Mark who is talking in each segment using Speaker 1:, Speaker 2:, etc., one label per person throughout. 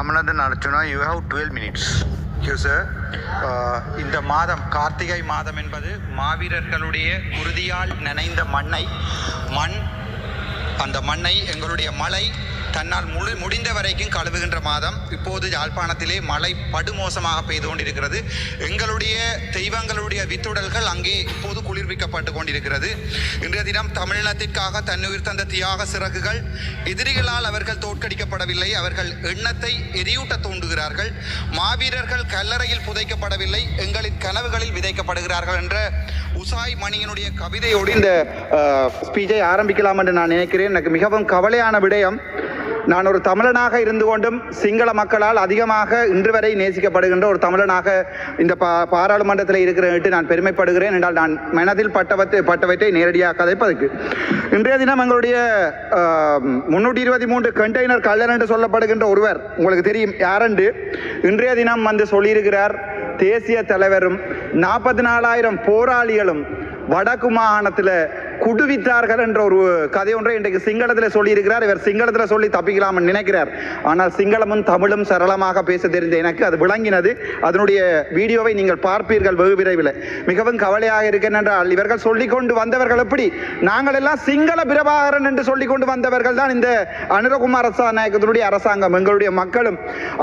Speaker 1: Ramanathan Archana, you have 12 minutes.
Speaker 2: Yes, sir. இந்த மாதம் கார்த்திகை மாதம் என்பது மாவீரர்களுடைய குருதியால் நனைந்த மண் அந்த மண்ணை எங்களுடைய மழை தன்னால் முடிந்த வரைக்கும் கழுவுகின்ற மாதம். இப்போது யாழ்ப்பாணத்திலே மழை படுமோசமாக பெய்து கொண்டிருக்கிறது. எங்களுடைய தெய்வங்களுடைய வித்துடல்கள் அங்கே இப்போது குளிர்விக்கப்பட்டு கொண்டிருக்கிறது. இன்றைய தினம் தமிழினத்திற்காக தன்னுயிர் தந்த தியாக சிறகுகள் எதிரிகளால் அவர்கள் தோற்கடிக்கப்படவில்லை, அவர்கள் எண்ணத்தை எரியூட்ட தூண்டுகிறார்கள். மாவீரர்கள் கல்லறையில் புதைக்கப்படவில்லை, எங்களின் கனவுகளில் விதைக்கப்படுகிறார்கள் என்ற உசாய் மணியினுடைய கவிதையோடு இந்த ஸ்பீச்சை ஆரம்பிக்கலாம் என்று நான் நினைக்கிறேன். எனக்கு மிகவும் கவலையான விடயம், நான் ஒரு தமிழனாக இருந்து கொண்டும் சிங்கள மக்களால் அதிகமாக இன்று வரை நேசிக்கப்படுகின்ற ஒரு தமிழனாக இந்த பாராளுமன்றத்தில் இருக்கிறேன் நான் பெருமைப்படுகிறேன். என்றால் நான் மனதில் பட்டவற்றை நேரடியாக கதைப்பதற்கு இன்றைய தினம் எங்களுடைய 323 கண்டெய்னர் கள்ளர் என்று சொல்லப்படுகின்ற ஒருவர், உங்களுக்கு தெரியும் யாரென்று, இன்றைய தினம் வந்து சொல்லியிருக்கிறார். தேசிய தலைவரும் 44,000 போராளிகளும் வடக்கு மாகாணத்தில் குடுவித்தார்கள் என்ற ஒரு கதை ஒன்றை இன்றைக்கு சிங்களத்தில் சொல்லியிருக்கிறார். இவர் சிங்களத்தில் சொல்லி தப்பிக்கலாம் நினைக்கிறார். ஆனால் சிங்களமும் தமிழும் சரளமாக பேச தெரிந்த எனக்கு அது விளங்கினது. அதனுடைய வீடியோவை நீங்கள் பார்ப்பீர்கள் வெகு விரைவில். மிகவும் கவலையாக இருக்கின்றால் இவர்கள் சொல்லிக் கொண்டு வந்தவர்கள் எப்படி, நாங்கள் எல்லாம் சிங்கள பிரபாகரன் என்று சொல்லிக் கொண்டு வந்தவர்கள் தான் இந்த அனுரகுமார நாயகத்தினுடைய அரசாங்கம். எங்களுடைய மக்களும்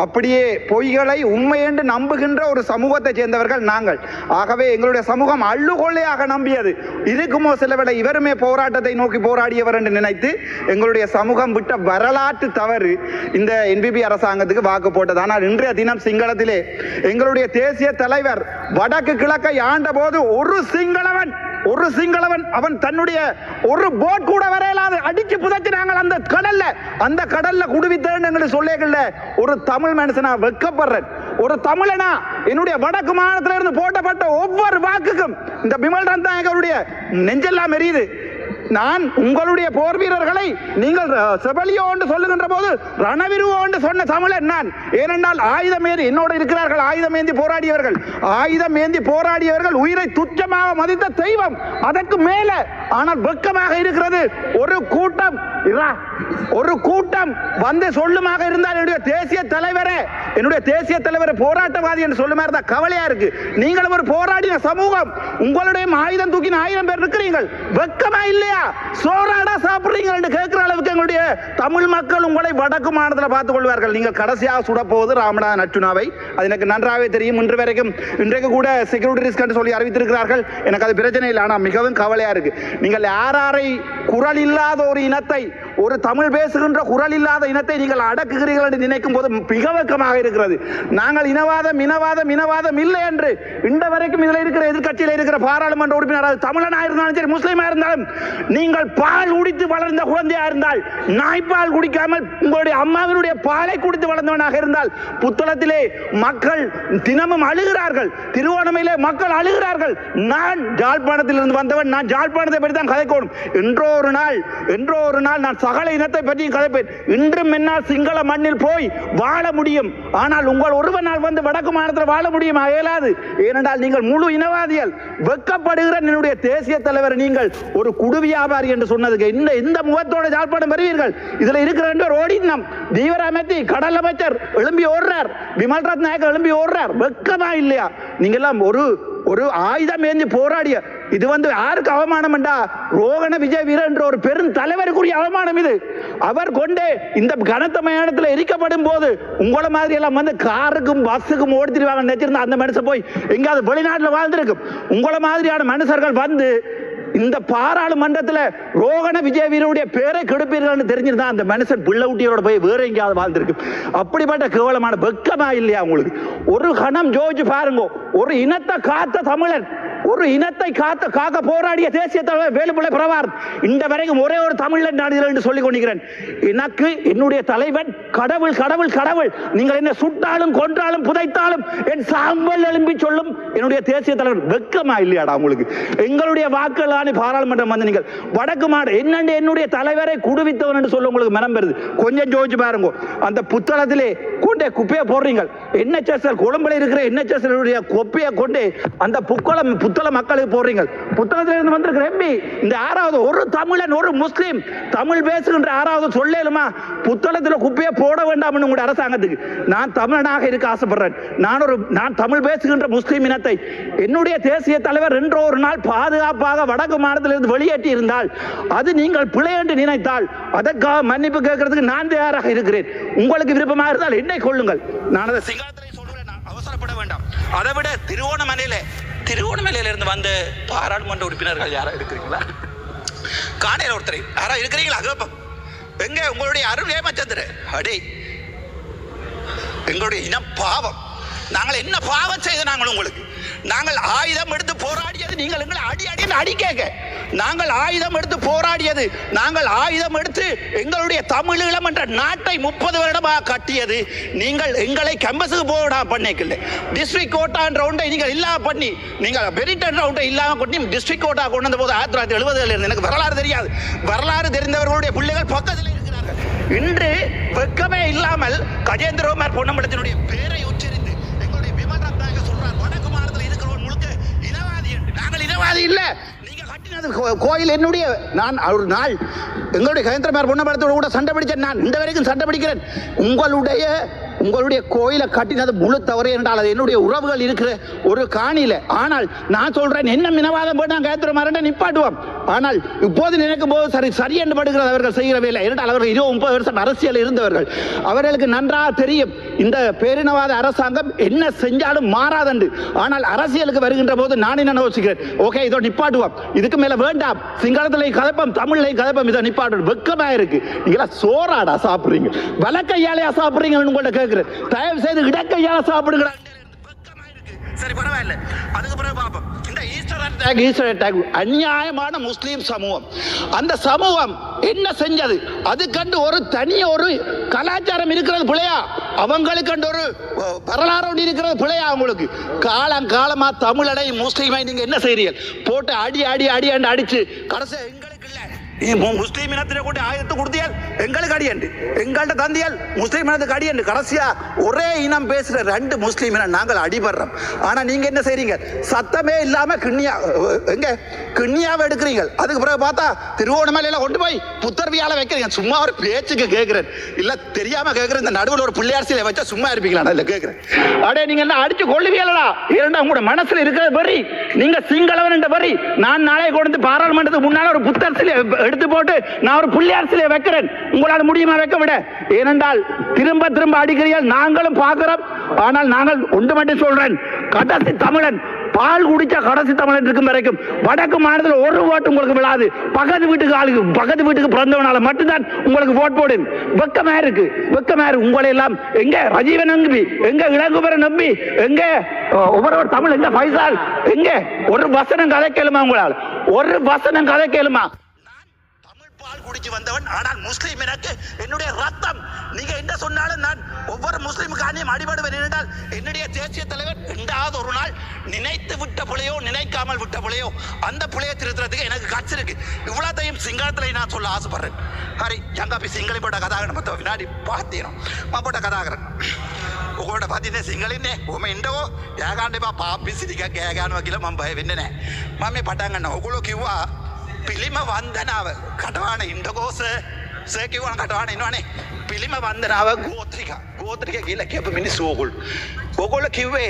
Speaker 2: அப்படியே பொய்களை உண்மை என்று நம்புகின்ற ஒரு சமூகத்தை சேர்ந்தவர்கள் நாங்கள். ஆகவே எங்களுடைய சமூகம் அள்ளுகொள்ளையாக நம்பியது. இருக்குமோ சிலவேளை இவருமே போராட்டத்தை நோக்கி போராடியவர் என்று நினைத்து எங்களுடைய சமூகம் விட்ட வரலாற்று தவறு இந்த என்பிபி அரசாங்கத்துக்கு வாக்கு போட்டது. ஆனால் இன்றைய தினம் சிங்களத்திலே எங்களுடைய தேசிய தலைவர் வடக்கு கிழக்கை ஆண்ட போது ஒரு சிங்களவன் அவன் தன்னுடைய ஒரு போட் கூட வரையலாது அடிச்சு புதைச்சினாங்க அந்த கடல்ல குடுவித்தேன்னு சொல்லேகல்ல. ஒரு தமிழ் மனுஷனா வெட்கப்படுறேன், ஒரு தமிழனா என்னுடைய வடக்கு மாநிலத்தில் இருந்து போட்டப்பட்ட ஒவ்வொரு வாக்குக்கும் இந்த பிமல் ரந்தாயகருடைய நெஞ்செல்லாம் எரியுது. நான் உங்களுடைய போர் வீரர்களை நீங்கள் செபலியோ என்று சொல்லுகின்ற போது ரணவிருவோ என்று சொன்ன தமிழன் நான். ஏனென்றால் ஆயுதம் ஏந்தி என்னோடு இருக்கிறார்கள், ஆயுதம் ஏந்தி போராடியவர்கள் உயிரை துச்சமாக மதித்த தெய்வம், அதற்கு மேல. ஆனால் வெட்கமாக இருக்கிறது ஒரு கூட்டம் வந்து சொல்லுமாக இருந்தால் என்னுடைய தேசிய தலைவரை போராட்டவாதி என்று சொல்லுமா இருந்தா கவலையா இருக்கு. நீங்களும் ஒரு போராடின சமூகம், உங்களுடைய ஆயுதம் தூக்கின 1000 பேர் இருக்கிறீர்கள், வெட்கமா இல்லையா? சோறாடா சாப்பிடுறீங்க என்று கேட்கிற அளவுக்கு எங்களுடைய தமிழ் மக்கள் உங்களை வடக்கு மாநிலத்தில் பார்த்துக் கொள்வார்கள். நீங்கள் கடைசியாக சுடப்போவது ராமநாதன் அர்ச்சுனாவை, அது எனக்கு நன்றாகவே தெரியும். இன்றைக்கு கூட செக்யூரிட்டி ரிஸ்க் என்று சொல்லி அறிவித்திருக்கிறார்கள். எனக்கு அது பிரச்சனை இல்லை. ஆனால் மிகவும் கவலையா இருக்கு. நீங்கள் யாரை குரல் இல்லாத ஒரு இனத்தை, ஒரு தமிழ் பேசுகின்ற குரல் இல்லாத இனத்தை நீங்கள் அடக்குகிறீர்கள் என்று நினைக்கும் போது மிக வெட்கமாக இருக்கிறது. நாங்கள் இனவாதம் இல்லை என்று இந்த வரைக்கும் இதில் இருக்கிற எதிர்கட்சியில் இருக்கிற பாராளுமன்ற உறுப்பினர் தமிழனாக இருந்தாலும் சரி, முஸ்லீமா இருந்தாலும், நீங்கள் பால் குடித்து வளர்ந்த குழந்தையா இருந்தால், நாய்ப்பால் குடிக்காமல் உங்களுடைய அம்மாவினுடைய பாலை குடித்து வளர்ந்தவனாக இருந்தால், புத்தளத்திலே மக்கள் தினமும் அழுகிறார்கள், திருவோணமையிலே மக்கள் அழுகிறார்கள். நான் ஜாழ்ப்பாணத்தில் இருந்து வந்தவன், நான் ஜாழ்ப்பாணத்தை பற்றி தான் கதைக்கணும். என்றோ ஒரு நாள் நான் சகல இனத்தை பற்றியும் கதைப்பேன். இன்றும் என்னால் சிங்கள மண்ணில் போய் வாழ முடியும். ஆனால் உங்கள் ஒருவனால் வந்து வடக்கு மாநிலத்தில் வாழ முடியுமா? இயலாது. ஏனென்றால் நீங்கள் முழு இனவாதிகள். வெட்கப்படுகிற என்னுடைய தேசிய தலைவர் நீங்கள் ஒரு குடு வியாபாரி என்று சொன்னதுக்கு இந்த முகத்தோட ஜாழ்ப்பாணம் வருவீர்கள். இதுல இருக்கிற 2 பேர் ஓடினம். தீவிரமைத்தி கடல் அமைச்சர் எழும்பி ஓடுறார், விமல் ரத்நாயக்க எழும்பி ஓடுறார். வெட்கமா இல்லையா? நீங்க எல்லாம் ஒரு ஆயுதம் ஏந்தி போராடிய இது வந்து யாருக்கு அவமானம் என்றா, ரோகண விஜய் வீரர் என்ற ஒரு பெரும் தலைவருக்குரிய அவமானம் இது. அவர் கொண்டே இந்த கனத்த மயானத்தில் எரிக்கப்படும் போது உங்களை மாதிரி எல்லாம் வந்து காருக்கும் பஸ்ஸுக்கும் ஓடித்திருவாங்க நினைச்சிருந்தா அந்த மனுஷன் போய் எங்காவது வெளிநாட்டில் வாழ்ந்திருக்கும். உங்களை மாதிரியான மனுஷர்கள் வந்து இந்த பாராளுமன்றத்தில் ரோகண விஜய் வீரருடைய பேரை கெடுப்பீர்கள் தெரிஞ்சிருந்தா அந்த மனுஷன் பிள்ளைவுட்டியோட போய் வேற எங்கேயாவது வாழ்ந்திருக்கு. அப்படிப்பட்ட கேவலமான வெட்கமா இல்லையா உங்களுக்கு? ஒரு கணம் ஜோதிச்சு பாருங்க. ஒரு இனத்தை காத்த தமிழன், ஒரு இனத்தை காக்க போராடிய தேசிய தலைவர் வேலுப்பிள்ளை பிரபாகரன் இந்த வரைக்கும் ஒரே ஒரு தமிழன் நாடுகள் என்று சொல்லிக் கொண்டிருக்கிறேன். எனக்கு என்னுடைய தலைவன் கடவுள். நீங்கள் என்ன சுட்டாலும் கொன்றாலும் புதைத்தாலும் என் சாம்பல் எழும்பி சொல்லும் என்னுடைய தேசிய தலைவர். வெட்கமா இல்லையாடா உங்களுக்கு? எங்களுடைய வாக்குகள் பாராளுமன்றம் வந்து நீங்கள் வடக்கு மாடு என்னுடைய தலைவரை குடுவித்தவன் என்று சொல்ல உங்களுக்கு மனம் பெறுது. கொஞ்சம் ஜோதிச்சு பாருங்க. அந்த புத்தளத்திலே கொண்டே குப்பையை போடுறீங்க. NHS கொழும்புல இருக்கிற NHS குப்பையை கொண்டு அந்த புத்தளம் புத்தள மக்களுக்கு போடுறீங்க. புத்தகத்திலிருந்து வந்திருக்கிற எம்பி இந்த யாராவது ஒரு தமிழன் ஒரு முஸ்லீம் தமிழ் பேசுகின்ற யாராவது சொல்லேலுமா புத்தளத்தில் குப்பையை போட வேண்டாம் உங்களுடைய அரசாங்கத்துக்கு? நான் தமிழனாக இருக்க ஆசைப்படுறேன். நான் தமிழ் பேசுகின்ற முஸ்லீம் இனத்தை என்னுடைய தேசிய தலைவர் என்றோ ஒரு நாள் பாதுகாப்பாக வடக்கு மாநிலத்திலிருந்து வெளியேற்றி இருந்தால் அது நீங்கள் பிழை என்று நினைத்தால் அதற்காக மன்னிப்பு கேட்கறதுக்கு நான் தயாராக இருக்கிறேன். உங்களுக்கு விருப்பமாக இருந்தால் என்னை கொள்ளுங்கள். நான் அதை சிங்களத்திலே சொல்றேன், அவசரப்பட வேண்டாம். அதை விட திருவோணமலையில இருந்து வந்த பாராளுமன்ற உறுப்பினர்கள் யாரா இருக்கிறீங்களா? காணையில் ஒருத்தரை யாரா இருக்கிறீங்களா? எங்க உங்களுடைய அருள் ஏமச்சந்திர அடே எங்களுடைய இனம் பாவம். நாங்கள் என்ன பாவம் செய்த நாங்கள் உங்களுக்கு? நாங்கள் ஆயுதம் எடுத்து போராடியது நீங்கள் எங்களை அடி கேட்க. நாங்கள் ஆயுதம் எடுத்து போராடியது, நாங்கள் ஆயுதம் எடுத்து எங்களுடைய தமிழீழம் என்ற நாட்டை 30 வருடமாக கட்டியது நீங்கள் எங்களை கேம்பஸுக்கு போடா பண்ணிக்கல. டிஸ்ட்ரிக்ட் கோட்டா என்ற ஒன்றை நீங்கள் இல்லாம பண்ணி, நீங்கள் பெரிட் என்ற ஒன்றை இல்லாம கொண்டு டிஸ்ட்ரிக்ட் கோட்டா கொண்டு வந்த போது 1970 இருந்து எனக்கு வரலாறு தெரியாது. வரலாறு தெரிந்தவர்களுடைய பிள்ளைகள் பக்கத்தில் இருக்கிறார்கள். இன்று வெட்கமே இல்லாமல் கஜேந்திரகுமார் பொன்னம்பலத்தினுடைய பேரை உச்சரித்து எங்களுடைய விமல் ரத்நாயக சொல்றார், வடக்கு மாநிலத்தில் இருக்கிறவன் முழுக்க இனவாதி என்று. நாங்கள் இனவாதி இல்ல. கோயில் என்னுடைய, நான் ஒரு நாள் எங்களுடைய கஜேந்திரகுமார் பொன்னம்பலத்தோடு கூட சண்டை பிடிச்சேன். நான் இந்த வரைக்கும் சண்டை பிடிக்கிறேன். உங்களுடைய கோயிலை கட்டினது முழு தவறு என்றால் அது என்னுடைய உறவுகள் இருக்கிற ஒரு காணியில. ஆனால் நான் சொல்றேன், என்ன மினவாதம் போட்டு நான் கஜேந்திரகுமாரை நிப்பாட்டுவோம். ஆனால் இப்போது நினைக்கும் போது சரி என்று படுகிறது அவர்கள் செய்கிற வேலை. என்றால் அவர்கள் 20-30 வருஷம் அரசியல் இருந்தவர்கள். அவர்களுக்கு நன்றாக தெரியும் இந்த பேரினவாத அரசாங்கம் என்ன செஞ்சாலும் மாறாதண்டு. ஆனால் அரசியலுக்கு வருகின்ற போது நான் என்ன யோசிக்கிறேன், ஓகே இதோ நிப்பாட்டுவோம், இதுக்கு மேல வேண்டாம், சிங்களத்திலே கதப்பம் தமிழ்லையும் கதப்பம், இதை நிப்பாட்டு. வெக்கமா இருக்கு. நீங்களா சோறாடா சாப்பிடுறீங்க, வலக்கையாலையா சாப்பிடுறீங்க? உங்கள்ட்ட கேட்கிறேன், தயவு செய்து இடக்கையால சாப்பிடுங்க. சரி பரவாயில்ல, அதுக்கு பிறகு பார்ப்போம். இந்த ஈஸ்டர் அட்டாக் அநியாயமான முஸ்லீம் சமூகம், அந்த சமூகம் என்ன செஞ்சது? அது கண்டு ஒரு தனிய ஒரு கலாச்சாரம் இருக்கிறது பிள்ளையா? அவங்களுக்கு கண்டு ஒரு வரலாறு இருக்கிறது பிள்ளையா? அவங்களுக்கு காலமா தமிழனை முஸ்லீமை நீங்க என்ன செய்றீர்கள்? போட்டு அடி அடிச்சு கடைசி எங்களுக்கு இல்ல முஸ்லீம் இனத்திலே கொண்டு ஆயுதத்தை கொடுத்தியால் எங்களுக்கு அடியண்டு, எங்கள்கிட்ட தந்தியால் முஸ்லீம் இனத்துக்கு அடியண்டு. கடைசியா ஒரே இனம் பேசுற 2 முஸ்லீம் இனம் நாங்கள் அடிபடுறோம். ஆனா நீங்க என்ன செய்றீங்க? சத்தமே இல்லாம கிண்ணியாவை எடுக்கிறீங்க. அதுக்கு பிறகு பார்த்தா திருவோணமலையில கொண்டு போய் புத்தர்வியால வைக்கிறீங்க. சும்மா ஒரு பேச்சுக்கு கேட்கிறேன், இல்ல தெரியாம கேட்கிறேன். இந்த நடுவில் ஒரு பிள்ளையார் சிலை வச்சா சும்மா இருப்பீங்களா? இல்ல கேட்கிறேன், அடே நீங்க என்ன அடிச்சு கொள்ளுவீங்களா? இரண்டா உங்களோட மனசுல இருக்கிற வரி, நீங்க சிங்களவன் என்ற வரி. நான் நாளை கொண்டு பாராளுமன்றத்துக்கு முன்னால ஒரு புத்தர் சிலை எடுத்து போட்டு நான் ஒரு புள்ளியார் சிலையை வைக்கிறேன். உங்களால் முடியுமா வைக்க விட? ஏனென்றால் திரும்ப அடிக்கிறீர்கள், நாங்களும் பார்க்கிறோம். ஆனால் நாங்கள் ஒன்று மட்டும் சொல்றேன், கடைசி தமிழன் பால் குடிச்சா கடைசி தமிழன் இருக்கும் வரைக்கும் வடக்கு மாநிலத்தில் ஒரு ஓட்டு உங்களுக்கு விழாது. பக்கத்து வீட்டுக்கு பிறந்தவனால மட்டும்தான் உங்களுக்கு ஓட் போடும். வெக்கமா இருக்கு. உங்களை எல்லாம் எங்க ரஜீவன் நம்பி, எங்க இளங்குமரன் நம்பி, எங்க ஒவ்வொரு தமிழ், எங்க பைசால், எங்க ஒரு வசனம் கதை கேளுமா? உங்களால் ஒரு வசனம் கதை கேளுமா? பால் குடிச்சு வந்தவன், ஆனால் முஸ்லீம் எனக்கு என்னுடைய ரத்தம். நீங்க என்ன சொன்னாலும் நான் ஒவ்வொரு முஸ்லீமுக்கானையும் அடிபடுவேன். என்றால் என்னுடைய தேசிய தலைவர் ரெண்டாவது ஒரு நாள் நினைத்து விட்ட பிள்ளையோ நினைக்காமல் விட்ட பிள்ளையோ அந்த பிள்ளையை திருத்துறதுக்கு எனக்கு கட்சி இருக்கு. இவ்வளோத்தையும் சிங்களத்தில் நான் சொல்ல ஆசைப்படுறேன். ஹரி ஜங்காப்பி சிங்களி போட்ட கதாகரன் 10 வினாடி பார்த்தீனோ போட்ட கதாகரன் ඔකට පතිනේ සිංහලෙන්නේ ඔම ඉන්නකෝ යාගන්න එපා පාපිසි ටිකක් ගෑ ගන්නවා කියලා මම බය වෙන්නේ නැහැ. මම මේ පටන් ගන්නවා. ඔයගොල්ලෝ කිව්වා පිළිම වන්දනාව කටවාන ඉන්නකෝ සර් කිව්වා කටවාන ඉන්නවනේ. පිළිම වන්දනාව ගෝත්‍රික කියලා කියපු මිනිස්සු ඔයගොල්ලෝ කිව්වේ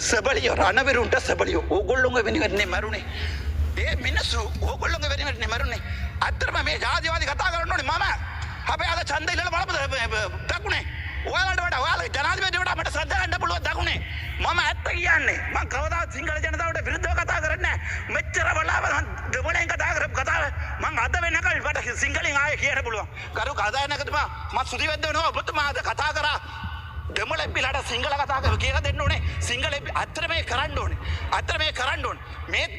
Speaker 2: සබලියෝ රණවිරුන්ට සබලියෝ ඔයගොල්ලෝගේ වෙනුවෙන්නේ මරුනේ. ඒ මිනිස්සු ඔයගොල්ලෝගේ වෙනුවෙන්නේ මරුනේ. අත්‍තරම මේ ජාතිවාදී කතා කරන්න ඕනේ මම. හැබැයි අද ඡන්දය ඉල්ලලා බලපද දකුණේ ඔයාලට වඩා ඔයාලා ජනාධිපතිට වඩා මට ශ්‍රද්ධා ගන්න පුළුවන් දකුණේ. මම ඇත්ත කියන්නේ. මම කවදාවත් සිංහල ජනතාවට විරුද්ධව කතා කරන්නේ නැහැ. මෙච්චර වෙලාව මම දෙමළෙන් කතා කරපු කතාව මම අද වෙනකල් මට සිංහලෙන් ආයෙ කියන්න පුළුවන්. කරු කතායනකතුමා මම සුදිවෙද්ද වෙනවා ඔබතුමා අද කතා කරා දෙමළ එම්පිලාට සිංහල කතා කියලා දෙන්න ඕනේ. සිංහල අත්තර මේ කරන්න ඕනේ.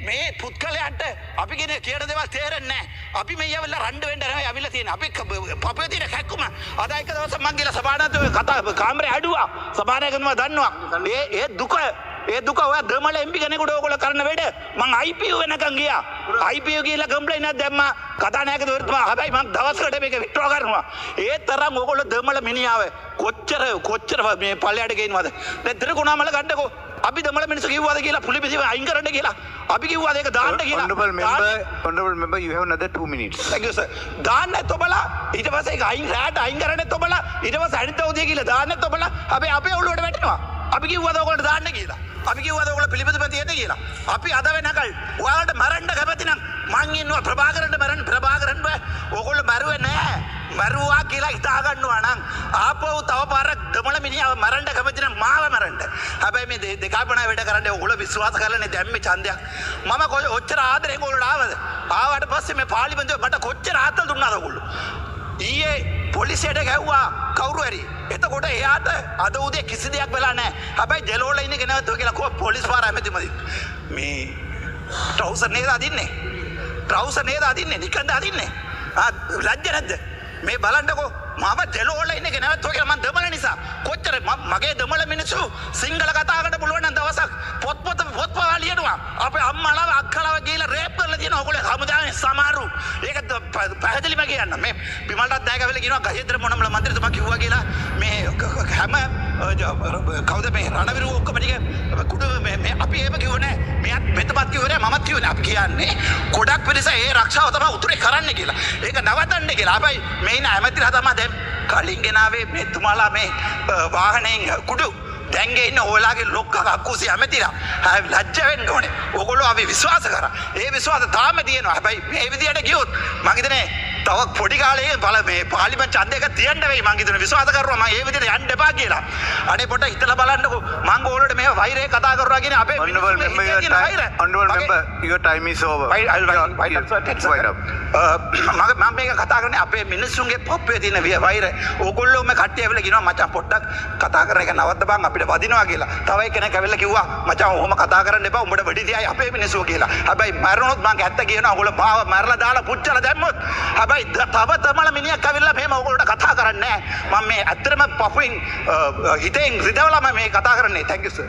Speaker 2: මේ පුත්කලයන්ට අපි කියන දේවල් තේරෙන්නේ නැහැ. අපි මේ යවලා රණ්ඩු වෙන්න නැහැ අවිලා තියෙන. අපි පපුවේ තියෙන කැක්කුම අද එක දවසක් මං ගිහලා සභානායකතුමා කතා කාමරේ අඩුවා. සභානායකතුමා දන්නවා. ඒ දුක ඔය දෙමළ එම්පි කෙනෙකුට ඕගොල්ලෝ කරන වැඩ මං IPU වෙනකන් ගියා. IPU ගිහලා කම්ප්ලේන්ට් එකක් දැම්මා කතානායකතුමා. හැබැයි මං දවසකට මේක විත්ඩ්‍රෝ කරනවා. ඒ තරම් ඕගොල්ලෝ දෙමළ මිනිහාව කොච්චර මේ පල්ලයට ගේනවද? දැන් තිරකුණාමල ගන්නකෝ
Speaker 3: අපි දමල මිනිස්සු කිව්වද කියලා පුලි පිටිම අයින් කරන්න කියලා. අපි කිව්වද ඒක දාන්න කියලා.
Speaker 1: Honorable member, you have another 2 minutes.
Speaker 3: Thank you sir. දාන්න ඔබලා ඊට පස්සේ ඒක අයින් රැට අයින් කරන්නත් ඔබලා ඊට පස්සේ අනිත් අවුදිය කියලා දාන්නත් ඔබලා අපි අපේ ඔළුවට වැටෙනවා. අපි කිව්වද ඔයගොල්ලෝ දාන්න කියලා. අපි කිව්වද ඔයගොල්ලෝ පිළිපදිම තියෙන්න කියලා. අපි අද වෙනකල් ඔයාලට මරන්න කැමති නම් මං ඉන්නවා ප්‍රභාකරන්ට මරන්න ප්‍රභාකරන් බෑ. ඔයගොල්ලෝ මරුවේ නෑ. මරුවා කියලා හිතා ගන්නවා නම් ආපහු තව පාරක් දමල මිනිහව මරන්න කැමති නම් මාව මරන්න. හැබැයි මේ දෙකාපණා වැඩ කරන්නේ ඔයගොල්ලෝ විශ්වාස කරලානේ දැම්මේ ඡන්දයක්. මම ඔච්චර ආදරෙන් ඔයගොල්ලෝ ආවද? ආවට පස්සේ මේ පාර්ලිමේන්තුවේ මට කොච්චර ආතල් දුන්නාද ඔයගොල්ලෝ? ඊයේ පොලිසියට ගැව්වා කවුරු හරි. එතකොට එයාට අද උදේ කිසි දෙයක් වෙලා නැහැ. හැබැයි ජෙලෝල ඉන්නේ කෙනෙක්ව කියලා කො පොලිස් පාර ඇමතිමදි. මේ ට්‍රවුසර් නේද අදින්නේ? ට්‍රවුසර් නේද අදින්නේ? නිකන්ද අදින්නේ? ලැජ්ජ නැද්ද? මේ බලන්නකෝ මම ජෙලෝල ඉන්නේ කෙනෙක්ව කියලා මම දමල නිසා කොච්චර මගේ දමල මිනිස්සු සිංහල කතා කරන්න පුළුවන් නම් දවසක් පොත් ලියනවා. අපේ අම්මලාව අක්කලාව ගිහලා රේප් කරලා තියෙනවා. ඔයගොල්ලෝ හමුදාවේ සමහරු ඒක පැහැදිලිම කියන්න. මේ බිමල්ටත් දැකවිල කියනවා ගහේන්ද්‍ර මොනමල මන්ත්‍රීතුමා කිව්වා කියලා මේ හැම කවුද මේ රණවිරු ඔක්කොම ටික කුඩු මේ අපි එහෙම කිව්ව නෑ. මෙයත් මෙතපත් කිව්ව නෑ මමත් කිව්ව නෑ. අපි කියන්නේ ගොඩක් පිරිස ඒ රක්ෂාව තමයි උතුරේ කරන්නේ කියලා. ඒක නවත්තන්න කියලා. හැබැයි මේ ඉන්න ඇමතිලා තමයි දැන් කලින් ගෙනාවේ මේ තුමාලා මේ වාහනයෙන් කුඩු දැන්ගේ ඉන්න ඔයාලගේ ලොක්කා කක්කුසි ඇමතිලා ලැජ්ජ වෙන්න ඕනේ. ඕගොල්ලෝ අපි විශ්වාස කරා. ඒ විශ්වාස තාම තියෙනවා. හැබැයි මේ විදියට ගියොත් මං හිතන්නේ තව පොඩි කාලේ බල මේ පාර්ලිමේන්තු ඡන්දයක තියන්න වෙයි. මං හිතන්නේ විශ්වාස කරනවා මම ඒ විදියට යන්න එපා කියලා. අනේ පොඩ්ඩක් හිතලා බලන්නකෝ. මං ඕගොල්ලෝට මේ වෛරය කතා කරනවා කියන්නේ අපේ
Speaker 1: Honorable member, your time is over.
Speaker 3: මම මේක කතා කරන්නේ අපේ මිනිස්සුන්ගේ පොප්පේ තියෙන වෛරය. ඕගොල්ලෝ මේ කට්ටිය ඇවිල්ලා කියනවා මචං පොඩ්ඩක් කතා කරන එක නවත්ත බං අපිට වදිනවා කියලා. තව එක්කෙනෙක් ඇවිල්ලා කිව්වා මචං ඔහොම කතා කරන්න එපා උඹට වෙඩි තියයි අපේ මිනිස්සු කියලා. හැබැයි මරණොත් මං ඇත්ත කියනවා ඔයගොල්ලෝ මාව මරලා දාලා පුච්චලා දැම්මොත් හැබැයි තව තමල මිනිහක් ඇවිල්ලා මෙහෙම ඔයගොල්ලෝට කතා කරන්නේ නැහැ. මම මේ ඇත්තටම පපුවෙන් හිතෙන් රිදවලා මේ කතා කරන්නේ. Thank you sir.